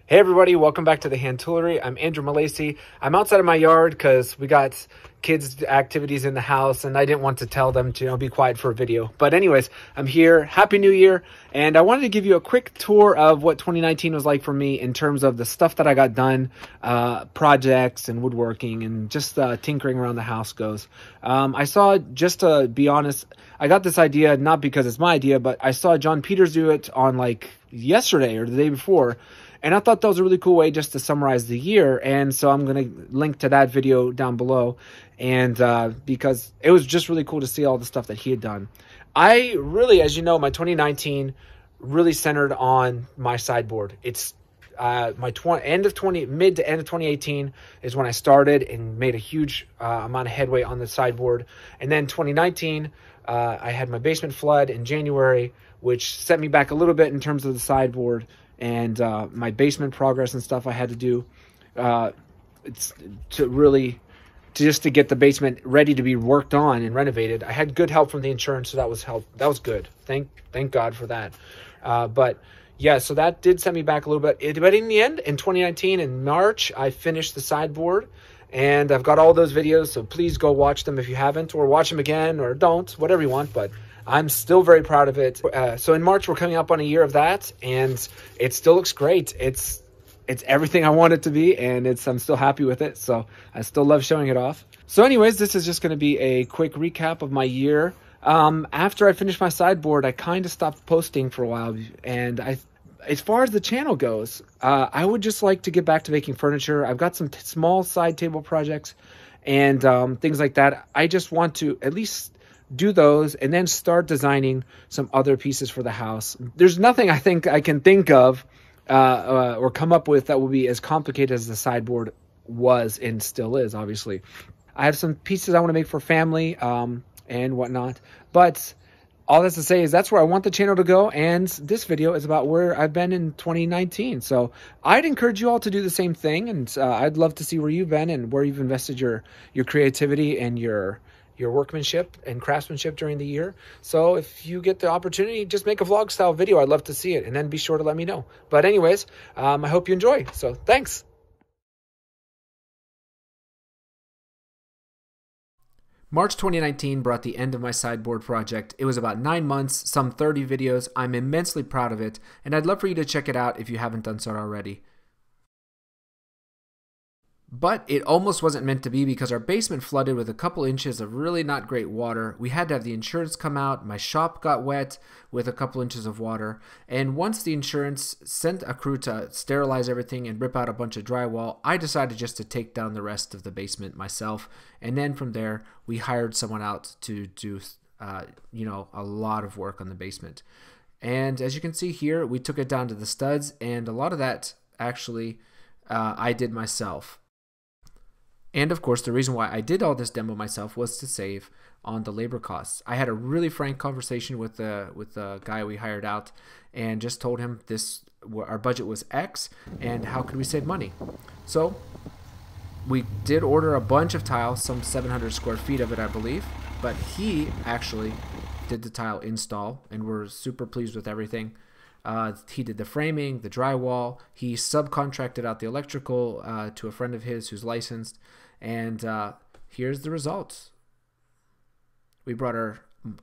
Hey everybody, welcome back to the HandToolery. I'm Andrew Malacy. I'm outside of my yard because we got kids' activities in the house and I didn't want to tell them to be quiet for a video. But anyways, I'm here. Happy New Year. And I wanted to give you a quick tour of what 2019 was like for me in terms of the stuff that I got done, projects and woodworking and just tinkering around the house goes. I saw, just to be honest, I got this idea not because it's my idea, but I saw Jon Peters do it on like yesterday or the day before. And I thought that was a really cool way just to summarize the year. And so I'm going to link to that video down below. And because it was just really cool to see all the stuff that he had done. I really, as you know, my 2019 really centered on my sideboard. It's mid to end of 2018 is when I started and made a huge amount of headway on the sideboard. And then 2019, I had my basement flood in January, which set me back a little bit in terms of the sideboard. And my basement progress and stuff I had to do it's just to get the basement ready to be worked on and renovated. I had good help from the insurance, so that was good. Thank God for that. But yeah, so that did set me back a little bit. But in the end, in 2019, in March, I finished the sideboard. And I've got all those videos, so please go watch them if you haven't, or watch them again, or don't, whatever you want. But I'm still very proud of it. So in March, we're coming up on a year of that, and it still looks great. It's everything I want it to be, and I'm still happy with it. So I still love showing it off. So anyways, this is just going to be a quick recap of my year. After I finished my sideboard, I kind of stopped posting for a while, and as far as the channel goes, I would just like to get back to making furniture. I've got some small side table projects and things like that. I just want to at least do those and then start designing some other pieces for the house. There's nothing I think I can think of or come up with that will be as complicated as the sideboard was and still is, obviously. I have some pieces I want to make for family and whatnot, but all that's to say is that's where I want the channel to go, and this video is about where I've been in 2019. So I'd encourage you all to do the same thing, and I'd love to see where you've been and where you've invested your creativity and your workmanship and craftsmanship during the year. So if you get the opportunity, just make a vlog style video. I'd love to see it, and then be sure to let me know. But anyways, I hope you enjoy. So thanks. March 2019 brought the end of my sideboard project. It was about 9 months, some 30 videos. I'm immensely proud of it, and I'd love for you to check it out if you haven't done so already. But it almost wasn't meant to be because our basement flooded with a couple inches of really not great water. We had to have the insurance come out. My shop got wet with a couple inches of water. And once the insurance sent a crew to sterilize everything and rip out a bunch of drywall, I decided just to take down the rest of the basement myself. And then from there, we hired someone out to do a lot of work on the basement. And as you can see here, we took it down to the studs, and a lot of that actually I did myself. And of course, the reason why I did all this demo myself was to save on the labor costs. I had a really frank conversation with the guy we hired out, and just told him our budget was X, and how could we save money. So we did order a bunch of tiles, some 700 square feet of it, I believe. But he actually did the tile install, and we're super pleased with everything. He did the framing, the drywall. He subcontracted out the electrical to a friend of his who's licensed. And here's the results. We brought our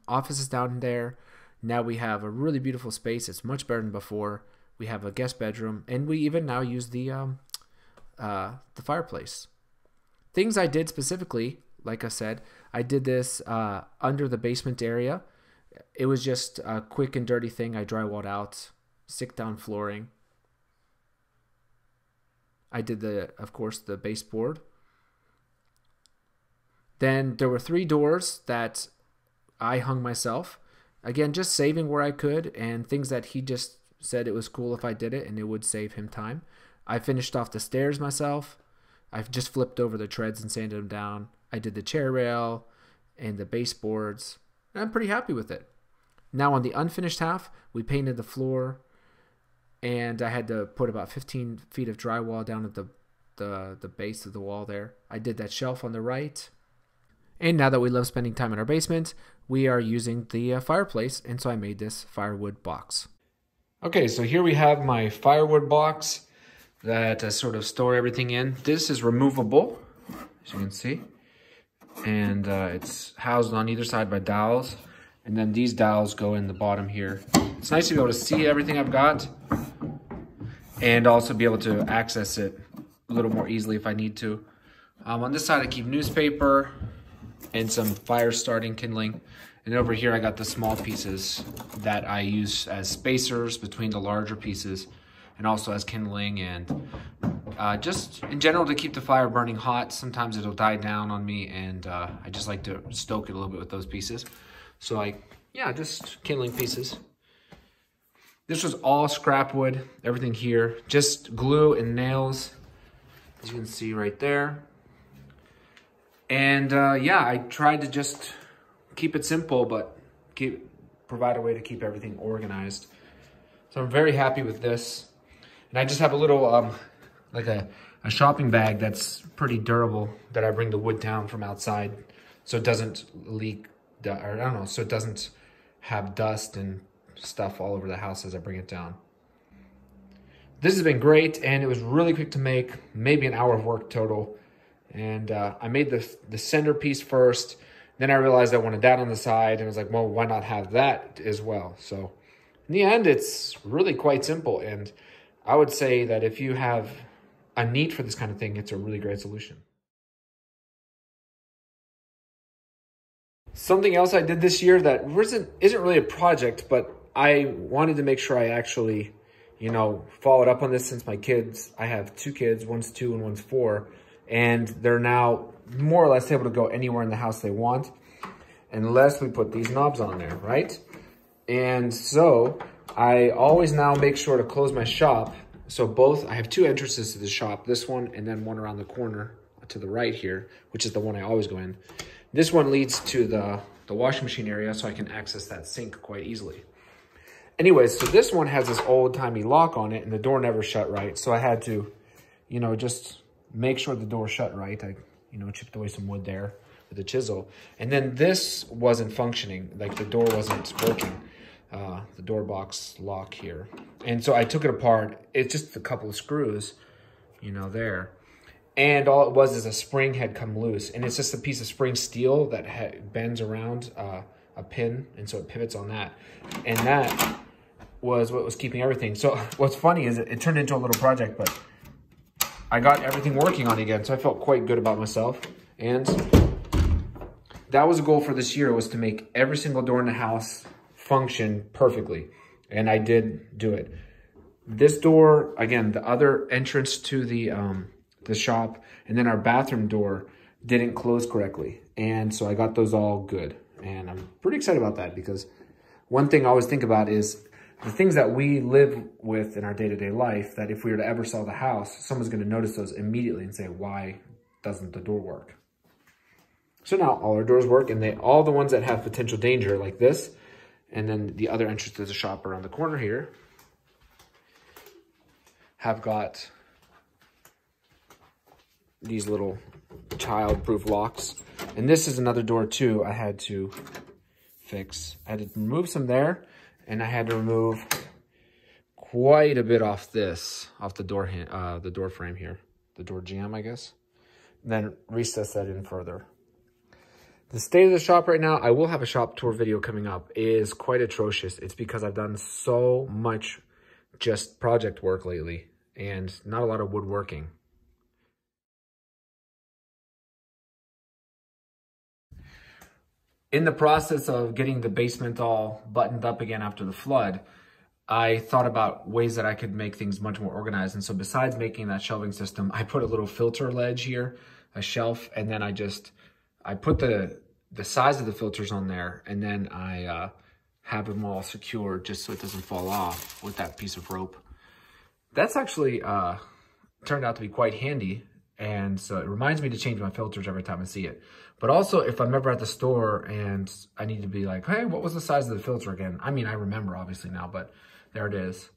offices down there. Now we have a really beautiful space. It's much better than before. We have a guest bedroom, and we even now use the fireplace. Things I did specifically, like I said, I did this under the basement area. It was just a quick and dirty thing. I drywalled out, stick down flooring. I did of course, the baseboard. Then there were 3 doors that I hung myself. Again, just saving where I could, and things that he just said it was cool if I did it and it would save him time. I finished off the stairs myself. I've just flipped over the treads and sanded them down. I did the chair rail and the baseboards. I'm pretty happy with it. Now on the unfinished half, we painted the floor, and I had to put about 15 feet of drywall down at the base of the wall there. I did that shelf on the right. And now that we love spending time in our basement, we are using the fireplace, and so I made this firewood box. Okay, so here we have my firewood box. that I sort of store everything in. This is removable, as you can see. And it's housed on either side by dowels. And then these dowels go in the bottom here. It's nice to be able to see everything I've got and also be able to access it a little more easily if I need to. On this side, I keep newspaper and some fire starting kindling. And over here, I got the small pieces that I use as spacers between the larger pieces and also as kindling and just in general to keep the fire burning hot. Sometimes it'll die down on me and I just like to stoke it a little bit with those pieces. So just kindling pieces. This was all scrap wood, everything here, just glue and nails, as you can see right there. And I tried to just keep it simple, but provide a way to keep everything organized. So I'm very happy with this. And I just have a little, like a shopping bag that's pretty durable that I bring the wood down from outside so it doesn't leak, so it doesn't have dust and stuff all over the house as I bring it down. This has been great, and it was really quick to make, maybe an hour of work total. And I made the centerpiece first, then I realized I wanted that on the side, and I was like, well, why not have that as well? So in the end, it's really quite simple, and I would say that if you have a need for this kind of thing, it's a really great solution. Something else I did this year that isn't really a project, but I wanted to make sure I actually, followed up on this since my kids, I have 2 kids, one's 2 and one's 4, and they're now more or less able to go anywhere in the house they want, unless we put these knobs on there, right? And so I always now make sure to close my shop. So I have 2 entrances to the shop, this one and then one around the corner to the right here, which is the one I always go in. This one leads to the washing machine area, so I can access that sink quite easily. Anyways, so this one has this old-timey lock on it, and the door never shut right. So I had to, just make sure the door shut right. I, chipped away some wood there with a chisel. And then this wasn't functioning, like the door wasn't working, the door box lock here. And so I took it apart. It's just a couple of screws, there. And all it was is a spring had come loose, and it's just a piece of spring steel that bends around a pin, and so it pivots on that. And that was what was keeping everything. So what's funny is it turned into a little project, but I got everything working on it again, so I felt quite good about myself. And that was a goal for this year, was to make every single door in the house function perfectly, and I did do it. This door, again, the other entrance to the shop, and then our bathroom door didn't close correctly. And so I got those all good. And I'm pretty excited about that, because one thing I always think about is the things that we live with in our day-to-day life, that if we were to ever sell the house, someone's going to notice those immediately and say, why doesn't the door work? So now all our doors work, and all the ones that have potential danger, like this, and then the other entrance to the shop around the corner here, have got these little child-proof locks. And this is another door too I had to fix. I had to remove some there, and I had to remove quite a bit off the door frame here, the door jamb, I guess. And then recess that in further. The state of the shop right now, I will have a shop tour video coming up, is quite atrocious. It's because I've done so much just project work lately and not a lot of woodworking. In the process of getting the basement all buttoned up again after the flood, I thought about ways that I could make things much more organized. And so besides making that shelving system, I put a little filter ledge here, a shelf, and then I put the size of the filters on there, and then I have them all secured just so it doesn't fall off with that piece of rope. That's actually turned out to be quite handy. And so it reminds me to change my filters every time I see it. But also, if I'm ever at the store and I need to be like, hey, what was the size of the filter again? I mean, I remember obviously now, but there it is.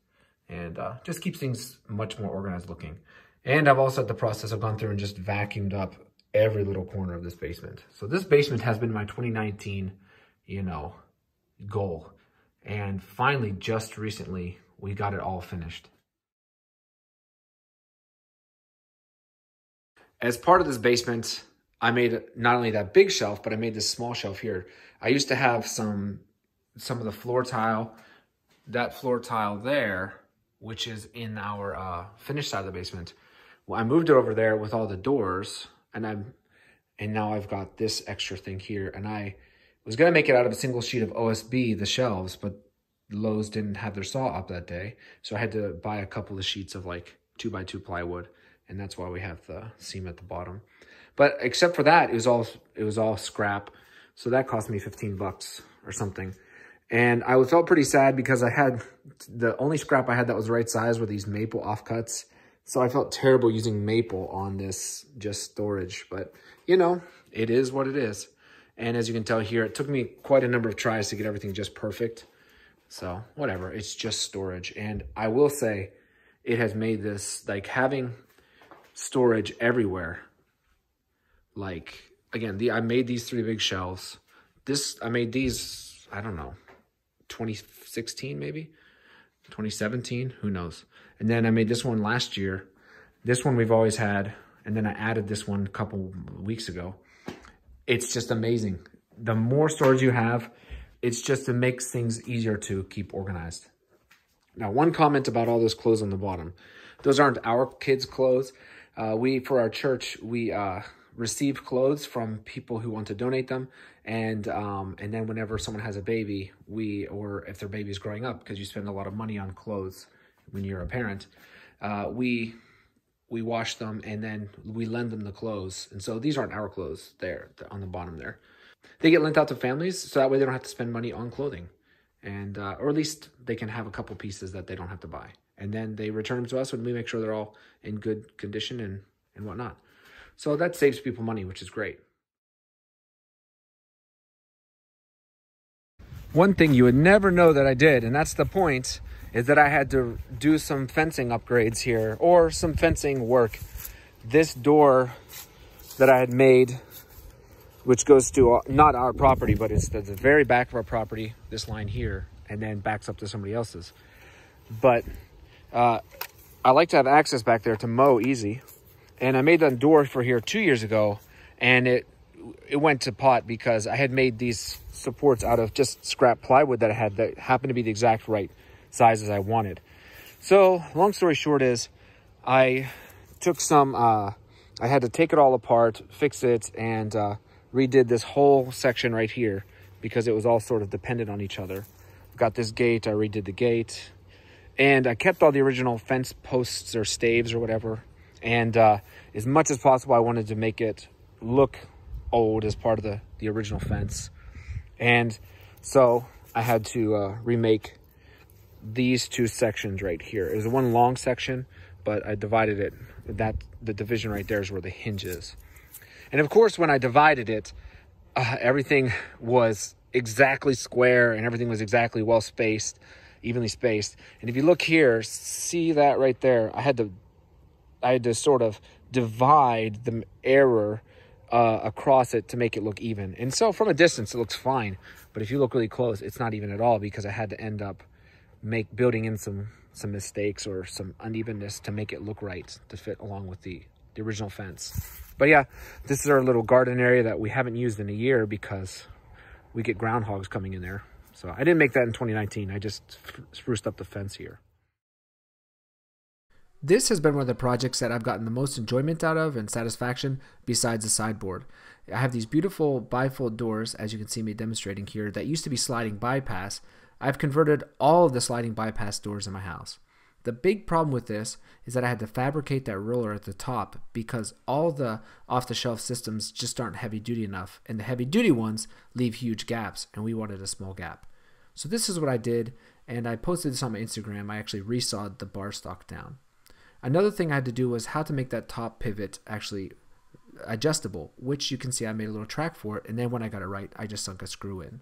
And just keeps things much more organized looking. And I've also, at the process, I've gone through and just vacuumed up every little corner of this basement. So this basement has been my 2019, goal. And finally, just recently, we got it all finished. As part of this basement, I made not only that big shelf, but I made this small shelf here. I used to have some of the floor tile, that floor tile there, which is in our finished side of the basement. Well, I moved it over there with all the doors, and now I've got this extra thing here. And I was gonna make it out of a single sheet of OSB, the shelves, but Lowe's didn't have their saw up that day, so I had to buy a couple of sheets of like 2x2 plywood, and that's why we have the seam at the bottom. But except for that, it was all scrap, so that cost me 15 bucks or something. And I felt pretty sad because I had the only scrap I had that was the right size were these maple offcuts. So I felt terrible using maple on this just storage, but you know, it is what it is. And as you can tell here, it took me quite a number of tries to get everything just perfect. So whatever, it's just storage. And I will say it has made this, like having storage everywhere. Like, again, I made these 3 big shelves. I made these, I don't know, 2016 maybe? 2017, who knows? And then I made this one last year. This one we've always had. And then I added this one a couple weeks ago. It's just amazing. The more storage you have, it makes things easier to keep organized. Now, one comment about all those clothes on the bottom. Those aren't our kids' clothes. For our church, we receive clothes from people who want to donate them. And then whenever someone has a baby, or if their baby's growing up, because you spend a lot of money on clothes when you're a parent, we wash them and then we lend them the clothes. And so these aren't our clothes there on the bottom there. They get lent out to families, so that way they don't have to spend money on clothing. And or at least they can have a couple pieces that they don't have to buy. And then they return them to us when we make sure they're all in good condition and whatnot. So that saves people money, which is great. One thing you would never know that I did, and that's the point, is that I had to do some fencing upgrades here, or some fencing work. This door that I had made, which goes to not our property, but it's the very back of our property, this line here, and then backs up to somebody else's. But I like to have access back there to mow easy. And I made that door for here 2 years ago, and it went to pot because I had made these supports out of just scrap plywood that I had that happened to be the exact right size as I wanted. So long story short is I took I had to take it all apart, fix it, and redid this whole section right here because it was all sort of dependent on each other. Got this gate, I redid the gate, and I kept all the original fence posts or staves or whatever. And as much as possible, I wanted to make it look old as part of the original fence. And so I had to remake these 2 sections right here. It was one long section, but I divided it. The division right there is where the hinge is. And of course, when I divided it, everything was exactly square and everything was exactly well spaced, evenly spaced. And if you look here, see that right there? I had to sort of divide the error across it to make it look even. And so from a distance, it looks fine. But if you look really close, it's not even at all because I had to end up building in some mistakes or some unevenness to make it look right, to fit along with the original fence. But yeah, this is our little garden area that we haven't used in a year because we get groundhogs coming in there. So I didn't make that in 2019. I just spruced up the fence here. This has been one of the projects that I've gotten the most enjoyment out of and satisfaction besides the sideboard. I have these beautiful bifold doors, as you can see me demonstrating here, that used to be sliding bypass. I've converted all of the sliding bypass doors in my house. The big problem with this is that I had to fabricate that roller at the top because all the off-the-shelf systems just aren't heavy-duty enough, and the heavy-duty ones leave huge gaps, and we wanted a small gap. So this is what I did, and I posted this on my Instagram. I actually resawed the bar stock down. Another thing I had to do was how to make that top pivot actually adjustable, which you can see I made a little track for it, and then when I got it right, I just sunk a screw in.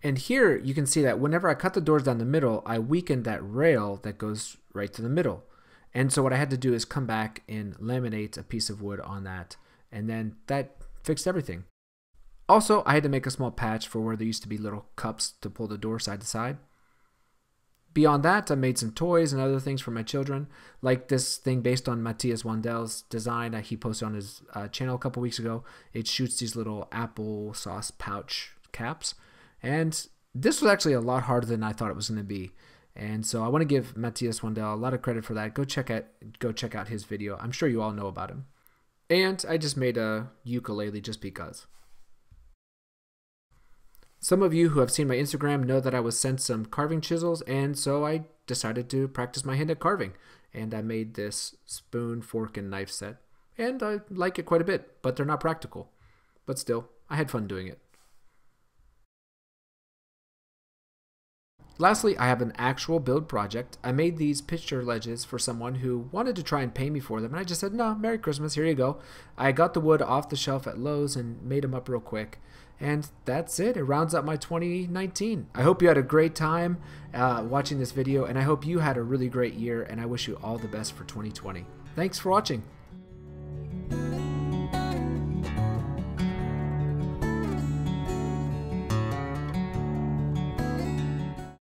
And here you can see that whenever I cut the doors down the middle, I weakened that rail that goes right to the middle. And so what I had to do is come back and laminate a piece of wood on that, and then that fixed everything. Also, I had to make a small patch for where there used to be little cups to pull the door side to side. Beyond that, I made some toys and other things for my children, like this thing based on Matthias Wandel's design that he posted on his channel a couple weeks ago. It shoots these little applesauce pouch caps, and this was actually a lot harder than I thought it was going to be. And so I want to give Matthias Wandel a lot of credit for that. Go check out his video. I'm sure you all know about him. And I just made a ukulele just because. Some of you who have seen my Instagram know that I was sent some carving chisels, and so I decided to practice my hand at carving. And I made this spoon, fork, and knife set. And I like it quite a bit, but they're not practical. But still, I had fun doing it. Lastly, I have an actual build project. I made these picture ledges for someone who wanted to try and pay me for them, and I just said, no, Merry Christmas, here you go. I got the wood off the shelf at Lowe's and made them up real quick. And that's it. It rounds up my 2019. I hope you had a great time watching this video, and I hope you had a really great year, and I wish you all the best for 2020. Thanks for watching.